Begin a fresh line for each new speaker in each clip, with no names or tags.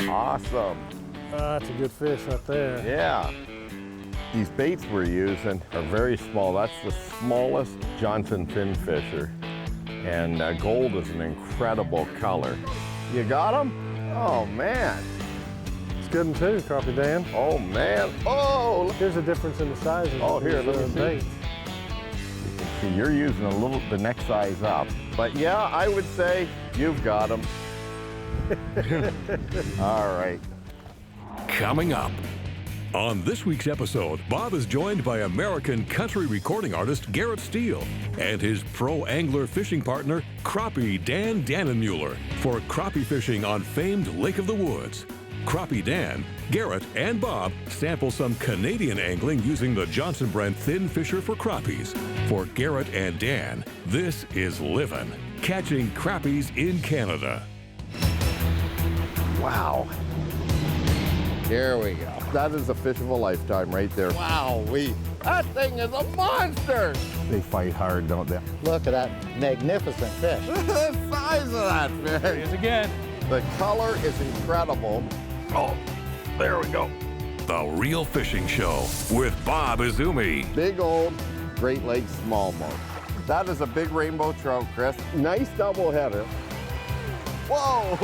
Awesome.
That's a good fish right there.
Yeah. These baits we're using are very small. That's the smallest Johnson finfisher. And gold is an incredible color. You got him? Oh, man.
It's good one too, Crappie Dan.
Oh, man. Oh!
Here's a difference in the size of
Oh, here,
these,
let me see.
baits.
You can see you're using the next size up. But yeah, I would say you've got him. All right.
Coming up. On this week's episode, Bob is joined by American country recording artist Garrett Steele and his pro angler fishing partner, Crappie Dan Dannenmueller, for crappie fishing on famed Lake of the Woods. Crappie Dan, Garrett, and Bob sample some Canadian angling using the Johnson brand thin fisher for crappies. For Garrett and Dan, this is livin', catching crappies in Canada.
Wow. Here we go. That is a fish of a lifetime right there. Wow, that thing is a monster. They fight hard, don't they?
Look at that magnificent fish.
The size of that fish.
There he is again.
The color is incredible. Oh, there we go.
The Real Fishing Show with Bob Izumi.
Big old Great Lakes smallmouth. That is a big rainbow trout, Chris. Nice double header. Whoa.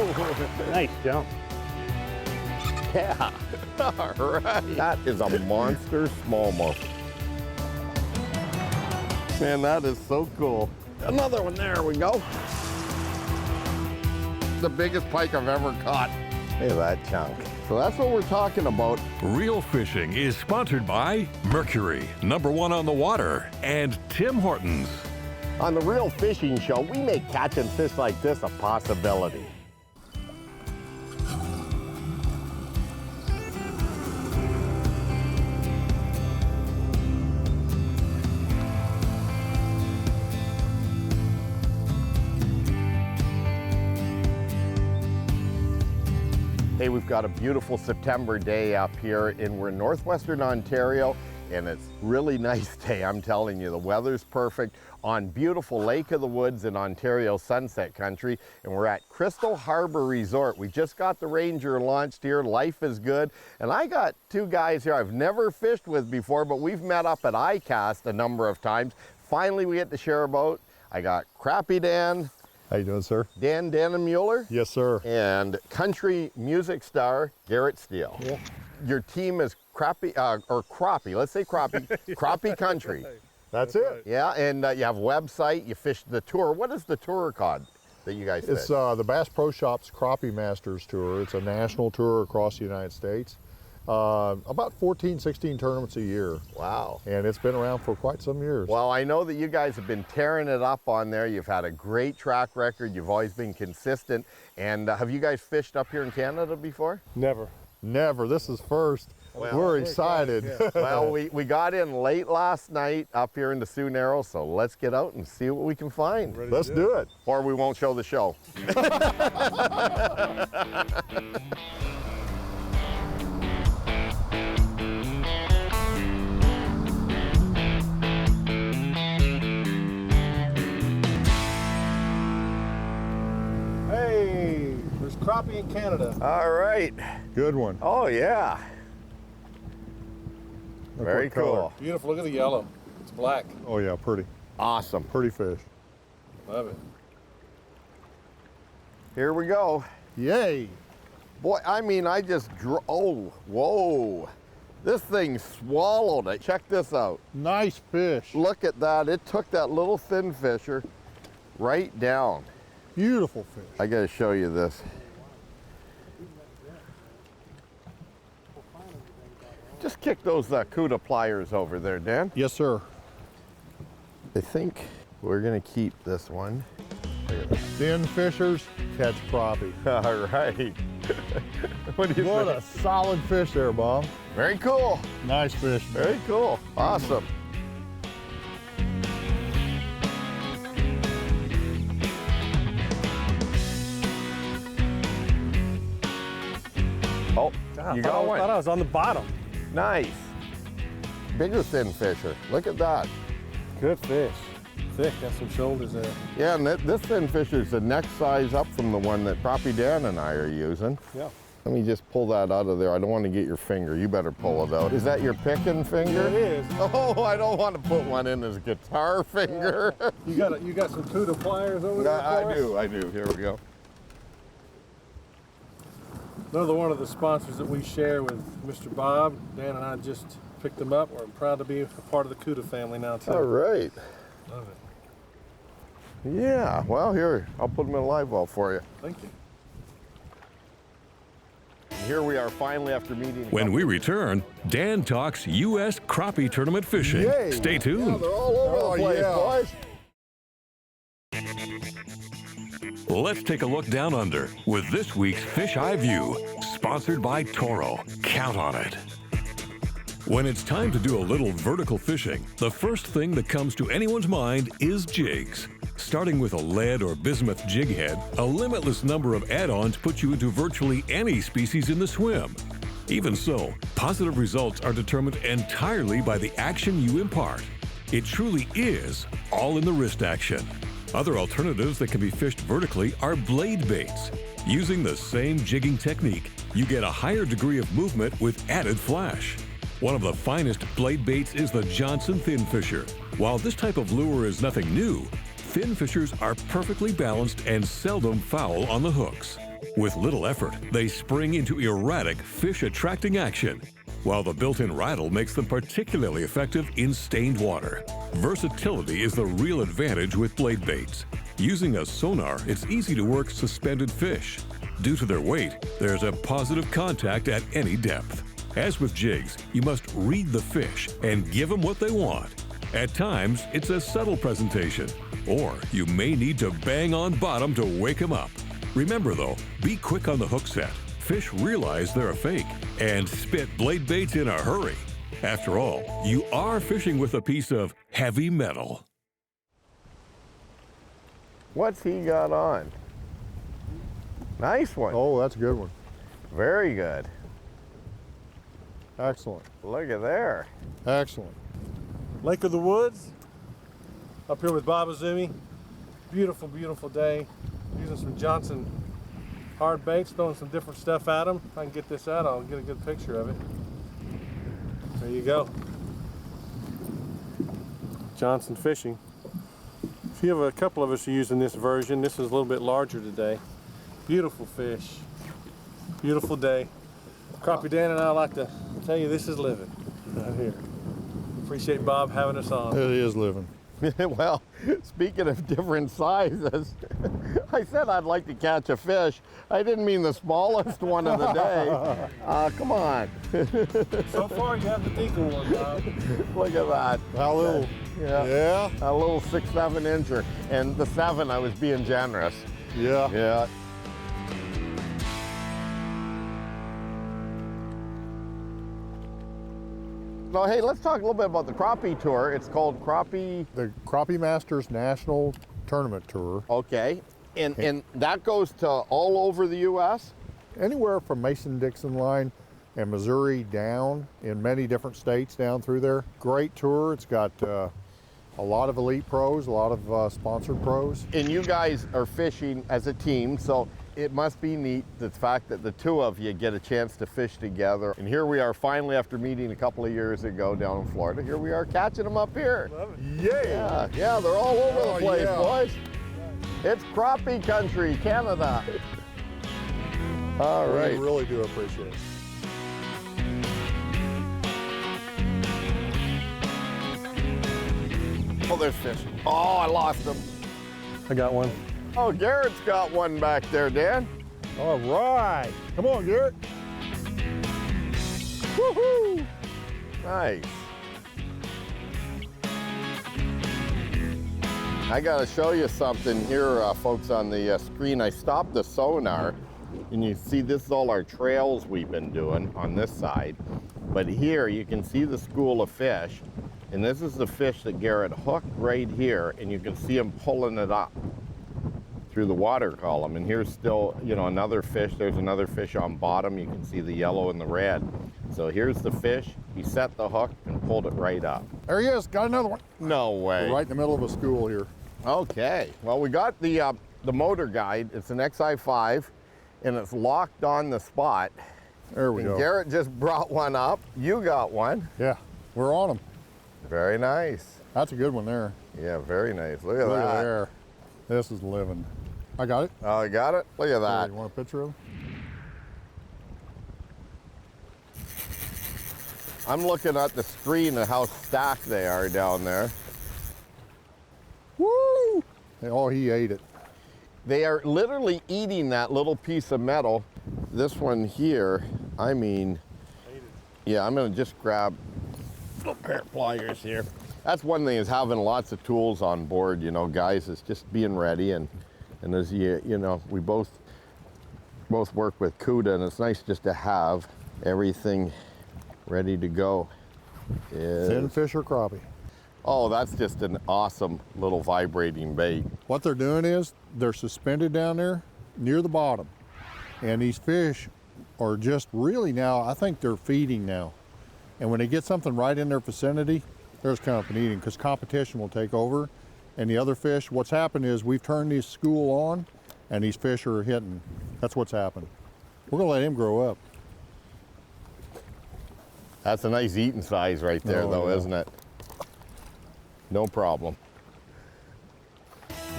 Nice jump.
Yeah. All right. That is a monster smallmouth. Man, that is so cool. Another one, there we go. The biggest pike I've ever caught. Look at that chunk. So that's what we're talking about.
Real Fishing is sponsored by Mercury, #1 on the water, and Tim Hortons.
On the Real Fishing Show, we make catching fish like this a possibility. Hey, we've got a beautiful September day up here, and we're in northwestern Ontario, and it's really nice day, I'm telling you. The weather's perfect on beautiful Lake of the Woods in Ontario Sunset Country, and we're at Crystal Harbor Resort. We just got the Ranger launched here. Life is good, and I got two guys here I've never fished with before, but we've met up at ICAST a number of times. Finally, we get to share a boat. I got Crappie Dan.
How you doing, sir?
Dan Dannenmueller.
Yes, sir.
And country music star Garrett Steele.
Yeah.
Your team is Crappie, or Crappie, let's say Crappie, Crappie Country.
That's it.
Yeah, and you have a website, you fish the tour. What is the tour called that you guys fish?
It's the Bass Pro Shops Crappie Masters Tour. It's a national tour across the United States. About 14, 16 tournaments a year.
Wow.
And it's been around for quite some years.
Well, I know that you guys have been tearing it up on there. You've had a great track record. You've always been consistent. And have you guys fished up here in Canada before?
Never.
Never. This is first.
Well,
we're excited.
Yeah.
Well, we got in late last night up here into Sioux Narrow, so let's get out and see what we can find.
Let's do it.
Or we won't show the show.
Hey, there's crappie in Canada.
All right.
Good one.
Oh, yeah.
Look
Very
what color.
cool.
Beautiful, look at the yellow. It's black.
Oh yeah, pretty.
Awesome.
Pretty fish.
Love it.
Here we go.
Yay.
Boy, I mean, I just oh, whoa. This thing swallowed it. Check this out.
Nice fish.
Look at that. It took that little thin fisher right down.
Beautiful fish.
I gotta show you this. Just kick those CUDA pliers over there, Dan.
Yes, sir.
I think we're gonna keep this one.
Thin fishers catch crappie.
All right. What do you
What
think?
a solid fish there, Bob.
Very cool.
Nice fish.
Very cool. Awesome. Oh, you got
I
one.
thought I was on the bottom.
Nice. Bigger thin fisher. Look at that.
Good fish. Thick, got some shoulders there.
Yeah, and this thin fisher is the next size up from the one that Crappie Dan and I are using.
Yeah.
Let me just pull that out of there. I don't want to get your finger. You better pull it out. Is that your picking finger?
It is.
Oh, I don't want to put one in as guitar finger.
You got some CUDA pliers over there for us?
I do. Here we go.
Another one of the sponsors that we share with Mr. Bob. Dan and I just picked them up. We're proud to be a part of the CUDA family now too.
All right.
Love it.
Yeah, well, here, I'll put them in a live well for you.
Thank you.
Here we are finally after meeting.
When we return, Dan talks U.S. crappie tournament fishing.
Yay.
Stay
Yeah,
tuned.
they're all over the place, boys.
Let's take a look down under with this week's Fish Eye View, sponsored by Toro. Count on it. When it's time to do a little vertical fishing, the first thing that comes to anyone's mind is jigs. Starting with a lead or bismuth jig head, a limitless number of add-ons put you into virtually any species in the swim. Even so, positive results are determined entirely by the action you impart. It truly is all in the wrist action. Other alternatives that can be fished vertically are blade baits. Using the same jigging technique, you get a higher degree of movement with added flash. One of the finest blade baits is the Johnson Thin Fisher. While this type of lure is nothing new, thin fishers are perfectly balanced and seldom foul on the hooks. With little effort, they spring into erratic, fish-attracting action, while the built-in rattle makes them particularly effective in stained water. Versatility is the real advantage with blade baits. Using a sonar, it's easy to work suspended fish. Due to their weight, there's a positive contact at any depth. As with jigs, you must read the fish and give them what they want. At times, it's a subtle presentation, or you may need to bang on bottom to wake them up. Remember though, be quick on the hook set. Fish realize they're a fake and spit blade baits in a hurry. After all, you are fishing with a piece of heavy metal.
What's he got on? Nice one.
Oh, that's a good one.
Very good.
Excellent.
Look at there.
Excellent.
Lake of the Woods, up here with Bob Izumi. Beautiful, beautiful day. Using some Johnson hard baits, throwing some different stuff at them. If I can get this out, I'll get a good picture of it. There you go. Johnson fishing. A few of a couple of us are using this version. This is a little bit larger today. Beautiful fish. Beautiful day. Crappie Dan and I like to tell you this is living right here. Appreciate Bob having us on.
It is living.
Well, speaking of different sizes, I said I'd like to catch a fish. I didn't mean the smallest one of the day. Come on.
So far you have the deacon one, Bob.
Look at that.
How little?
Yeah. A little 6-7 incher. And the 7, I was being generous.
Yeah.
Yeah. So, hey, let's talk a little bit about the crappie tour. It's called Crappie.
The Crappie Masters National Tournament Tour.
Okay. And that goes to all over the U.S.?
Anywhere from Mason-Dixon line and Missouri down in many different states down through there. Great tour. It's got a lot of elite pros, a lot of sponsored pros.
And you guys are fishing as a team, so it must be neat, the fact that the two of you get a chance to fish together. And here we are finally after meeting a couple of years ago down in Florida. Here we are catching them up here.
Yeah.
Yeah, they're all over the place,
yeah.
boys. It's crappie country, Canada. All right.
We really do appreciate it.
Oh, there's fish. Oh, I lost them.
I got one.
Oh, Garrett's got one back there, Dan.
All right. Come on, Garrett.
Woohoo! Nice. I gotta show you something here, folks, on the screen. I stopped the sonar, and you see this is all our trails we've been doing on this side. But here you can see the school of fish, and this is the fish that Garrett hooked right here, and you can see him pulling it up through the water column. And here's still, you know, another fish. There's another fish on bottom. You can see the yellow and the red. So here's the fish. He set the hook and pulled it right up.
There he is. Got another one.
No way.
We're right in the middle of a school here.
Okay. Well, we got the motor guide. It's an XI5, and it's locked on the spot.
There we go.
Garrett just brought one up. You got one.
Yeah, we're on them.
Very nice.
That's a good one there.
Yeah, very nice. Look at
Look
that.
at there. This is living. I got it.
Oh, you got it? Look at that.
You want a picture of it?
I'm looking at the screen of how stacked they are down there.
Woo! Oh, he ate it.
They are literally eating that little piece of metal. This one here, I mean, yeah, I'm gonna just grab a little pair of pliers here. That's one thing, is having lots of tools on board, you know, guys, is just being ready. And as you know, we both work with CUDA, and it's nice just to have everything ready to go.
Thin fish or crappie.
Oh, that's just an awesome little vibrating bait.
What they're doing is they're suspended down there near the bottom. And these fish are just really now, I think they're feeding now. And when they get something right in their vicinity, they're just coming up and eating, because competition will take over. And the other fish, what's happened is we've turned this school on and these fish are hitting. That's what's happened. We're gonna let him grow up.
That's a nice eating size right there,
Oh,
though,
yeah.
isn't it? No problem.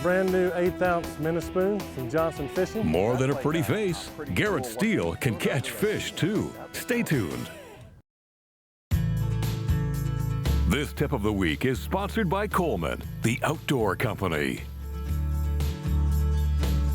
Brand new 1/8 ounce minnow spoon from Johnson Fishing.
More than a pretty face, Garrett Steele can catch fish too. Stay tuned. This tip of the week is sponsored by Coleman, the outdoor company.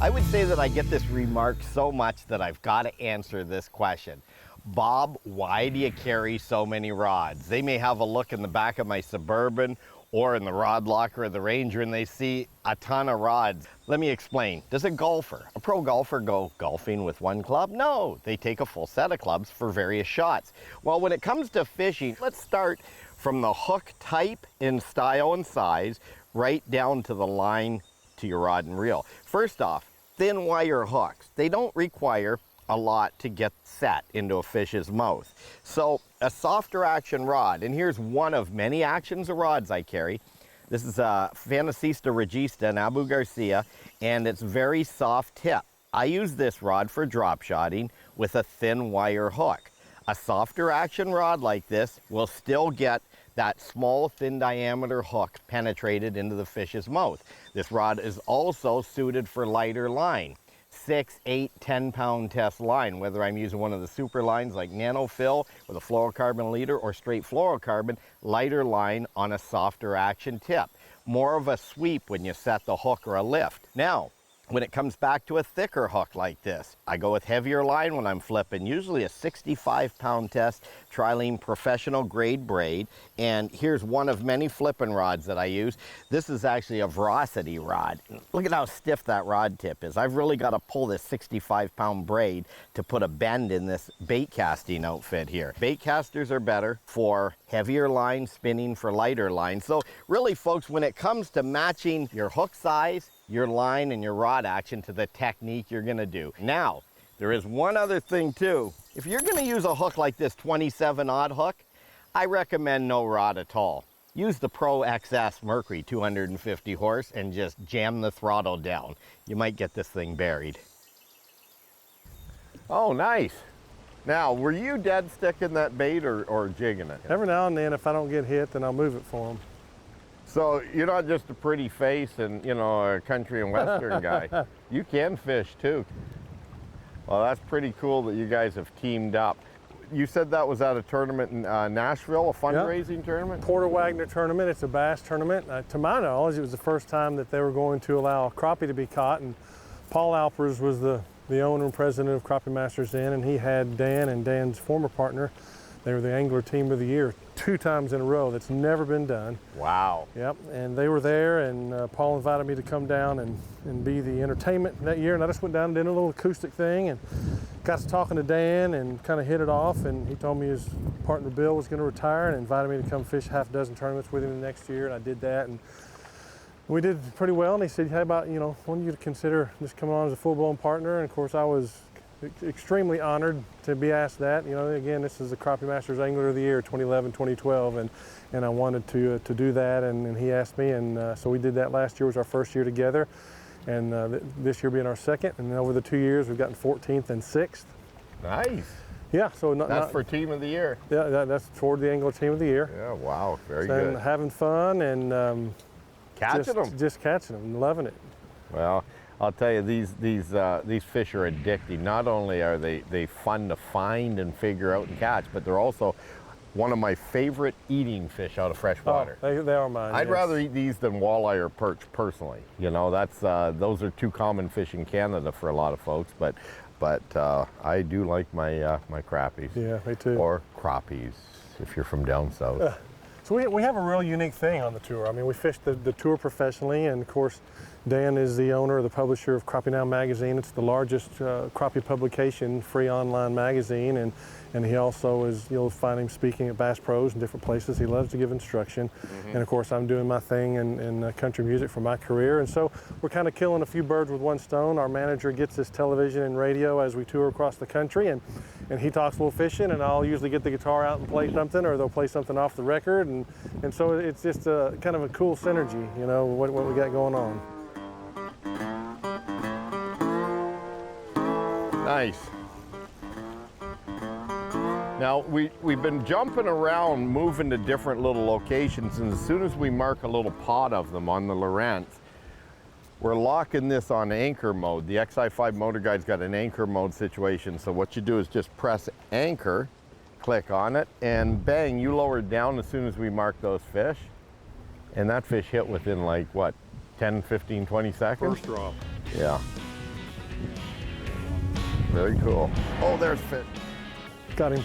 I would say that I get this remark so much that I've got to answer this question. Bob, why do you carry so many rods? They may have a look in the back of my Suburban or in the rod locker of the Ranger and they see a ton of rods. Let me explain. Does a pro golfer go golfing with one club? No, they take a full set of clubs for various shots. Well, when it comes to fishing, let's start from the hook type in style and size right down to the line to your rod and reel. First off, thin wire hooks. They don't require a lot to get set into a fish's mouth. So a softer action rod, and here's one of many actions of rods I carry. This is a Fantasista Regista in Abu Garcia, and it's very soft tip. I use this rod for drop shotting with a thin wire hook. A softer action rod like this will still get that small, thin diameter hook penetrated into the fish's mouth. This rod is also suited for lighter line. 6, 8, 10-pound test line, whether I'm using one of the super lines like Nanofill with a fluorocarbon leader or straight fluorocarbon, lighter line on a softer action tip. More of a sweep when you set the hook or a lift. Now, when it comes back to a thicker hook like this, I go with heavier line when I'm flipping, usually a 65-pound test Trilene professional grade braid. And here's one of many flipping rods that I use. This is actually a Veracity rod. Look at how stiff that rod tip is. I've really got to pull this 65-pound braid to put a bend in this bait casting outfit here. Bait casters are better for heavier line, spinning for lighter line. So really, folks, when it comes to matching your hook size, your line, and your rod action to the technique you're gonna do. Now, there is one other thing too. If you're gonna use a hook like this 27-aught hook, I recommend no rod at all. Use the Pro XS Mercury 250 horse and just jam the throttle down. You might get this thing buried. Oh, nice. Now, were you dead sticking that bait or jigging it?
Every now and then, if I don't get hit, then I'll move it for them.
So you're not just a pretty face and, you know, a country and western guy. You can fish too. Well, that's pretty cool that you guys have teamed up. You said that was at a tournament in Nashville, a fundraising tournament?
Porter Wagner tournament. It's a bass tournament. To my knowledge, it was the first time that they were going to allow crappie to be caught. And Paul Alpers was the owner and president of Crappie Masters then, and he had Dan and Dan's former partner. They were the Angler Team of the Year 2 times in a row. That's never been done.
Wow.
Yep, and they were there, and Paul invited me to come down and be the entertainment that year, and I just went down and did a little acoustic thing and got to talking to Dan and kind of hit it off, and he told me his partner Bill was going to retire and invited me to come fish half a dozen tournaments with him the next year, and I did that, and we did pretty well, and he said, how about, you know, when you consider just coming on as a full-blown partner, and of course I was extremely honored to be asked that. You know, again, this is the Crappie Masters Angler of the Year 2011, 2012, and I wanted to do that, and he asked me, and so we did that last year. Was our first year together, And this year being our second, and over the 2 years we've gotten 14th and 6th.
Nice.
Yeah, so
That's for team of the year.
Yeah, that's toward the Angler Team of the Year.
Yeah, wow, very
And
good.
having fun and
Catching them.
just catching them, and loving it.
Well, I'll tell you, these fish are addicting. Not only are they fun to find and figure out and catch, but they're also one of my favorite eating fish out of fresh water.
Oh, they are mine.
I'd
yes.
rather eat these than walleye or perch personally. You know, that's those are two common fish in Canada for a lot of folks, but I do like my my crappies.
Yeah, me too.
Or crappies if you're from down south.
So we have a real unique thing on the tour. I mean, we fish the tour professionally, and of course, Dan is the owner, the publisher of Crappie Now magazine. It's the largest crappie publication, free online magazine, and he also is, you'll find him speaking at Bass Pros and different places. He loves to give instruction. And of course, I'm doing my thing in country music for my career. And so we're kind of killing a few birds with one stone. Our manager gets us television and radio as we tour across the country, and he talks a little fishing, and I'll usually get the guitar out and play something, or they'll play something off the record. And so it's just a kind of a cool synergy, you know, what we got going on.
Nice. Now, we've been jumping around, moving to different little locations, and as soon as we mark a little pot of them on the Lowrance, we're locking this on anchor mode. The XI5 Motor Guide's got an anchor mode situation, so what you do is just press anchor, click on it, and bang, you lower it down as soon as we mark those fish. And that fish hit within like, what, 10, 15, 20 seconds?
First drop.
Yeah. Very cool. Oh, there's fish.
Got him.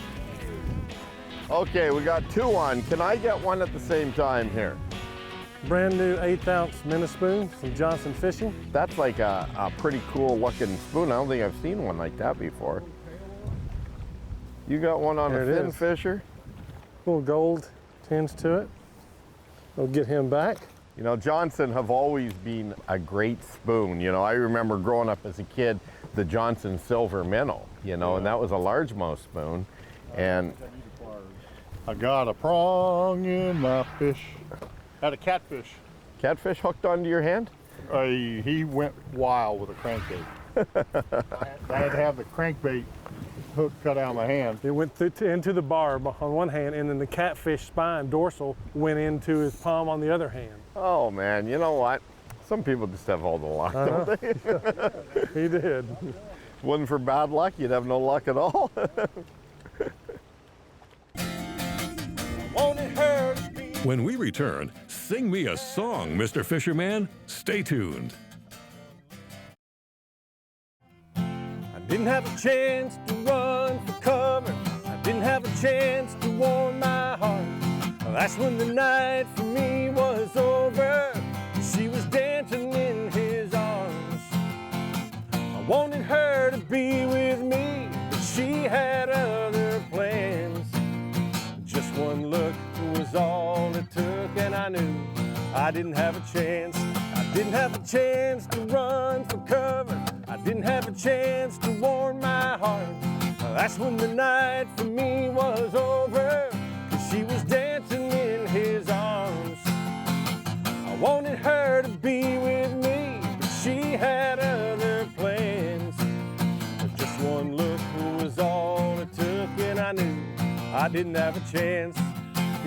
Okay, we got two on. Can I get one at the same time here?
Brand new 1/8 ounce minnow spoon from Johnson Fishing.
That's like a pretty cool looking spoon. I don't think I've seen one like that before. You got one on
There
a
it
fin
is.
fisher?
Little gold tinge to it. We'll get him back.
You know, Johnson have always been a great spoon. You know, I remember growing up as a kid, the Johnson Silver Minnow, you know, and that was a largemouth spoon. And
I got a prong in my fish. Had a catfish.
catfish hooked onto your hand?
He went wild with a crankbait. I had to have the crankbait hook cut out of my hand.
It went into the barb on one hand, and then the catfish spine dorsal went into his palm on the other hand.
Oh man, you know what? Some people just have all the luck, don't they?
He did.
Wasn't for bad luck, you'd have no luck at all.
When we return, sing me a song, Mr. Fisherman. Stay tuned.
I didn't have a chance to run for cover. I didn't have a chance to warm my heart. That's when the night for me was over. She was dancing in his arms. I wanted her to be with me, but she had other plans. Just one look was all it took, and I knew I didn't have a chance. I didn't have a chance to run for cover. I didn't have a chance to warm my heart. That's when the night for me was over, 'cause she was dancing in his arms. I wanted her to be with me, but she had other plans. Just one look was all it took, and I knew I didn't have a chance.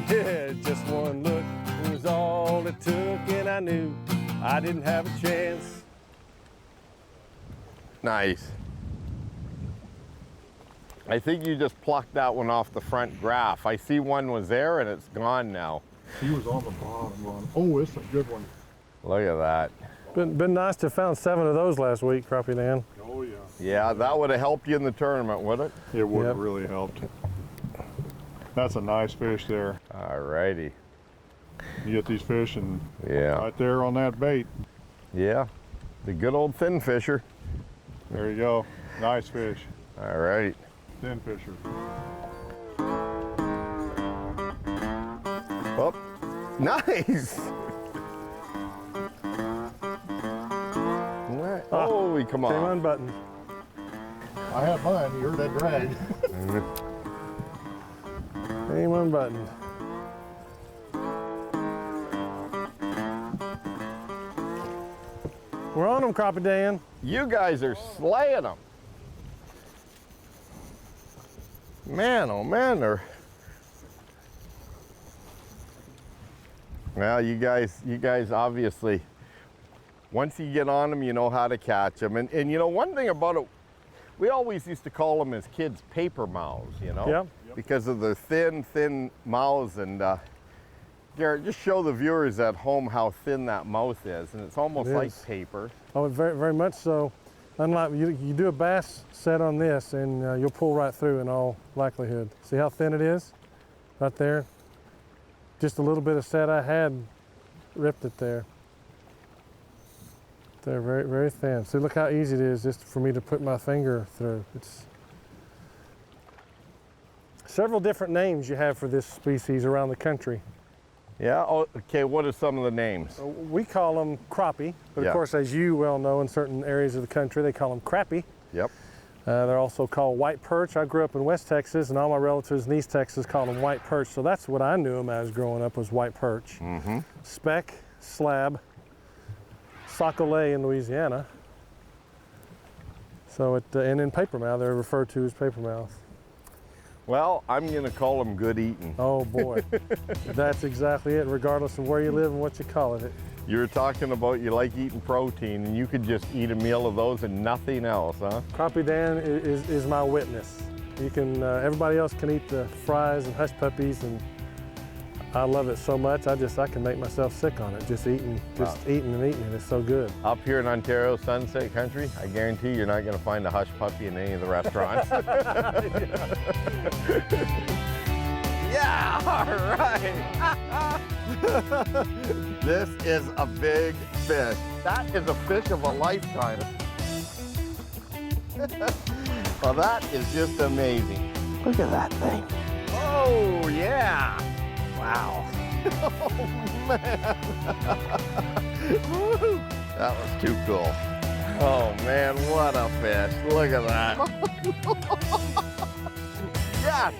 Yeah, just one look was all it took, and I knew I didn't have a chance.
Nice. I think you just plucked that one off the front graph. I see one was there and it's gone now.
He was on the bottom one. Oh, it's a good one.
Look at that.
Been nice to have found 7 of those last week, Crappie Dan.
Oh, yeah.
Yeah, that would have helped you in the tournament, would it?
It would have
Yep.
really helped. That's a nice fish there.
All righty.
You get these fish and
Yeah.
right there on that bait.
Yeah. The good old fin fisher.
There you go. Nice fish.
All right.
Thin fisher.
Oh, nice. Holy, come
Came
on.
unbuttoned.
I had mine. You heard that drag.
Came unbuttoned. We're on them, Crappie Dan.
You guys are slaying them. Man, oh man, they're... Well, you guys obviously, once you get on them, you know how to catch them. And you know, one thing about it, we always used to call them as kids paper mouths, you know?
Yeah.
Because of their thin mouths. And Garrett, just show the viewers at home how thin that mouth is. And it's almost like paper.
Oh, very, very much so. Unlike, you do a bass set on this and you'll pull right through in all likelihood. See how thin it is? Right there. Just a little bit of set I had ripped it there. They're very, very thin. See, look how easy it is just for me to put my finger through. It's several different names you have for this species around the country.
Yeah, oh, okay, what are some of the names?
We call them crappie, but
Yeah.
of course, as you well know, in certain areas of the country, they call them crappie.
Yep.
They're also called white perch. I grew up in West Texas, and all my relatives in East Texas called them white perch, so that's what I knew them as growing up, was white perch.
Mm-hmm.
Speck, slab, socolay in Louisiana. So and in papermouth, they're referred to as papermouth.
Well, I'm gonna call them good eating.
Oh boy, that's exactly it, regardless of where you live and what you call it.
You were talking about you like eating protein, and you could just eat a meal of those and nothing else, huh?
Crappie Dan is my witness. You can, everybody else can eat the fries and hush puppies, and I love it so much. I can make myself sick on it, just eating and eating it. It's so good.
Up here in Ontario, Sunset Country, I guarantee you're not gonna find a hush puppy in any of the restaurants. Yeah, all right. This is a big fish. That is a fish of a lifetime. Well, that is just amazing. Look at that thing. Oh, yeah. Wow. Oh, man. Woo. That was too cool. Oh, man, what a fish. Look at that. Yes.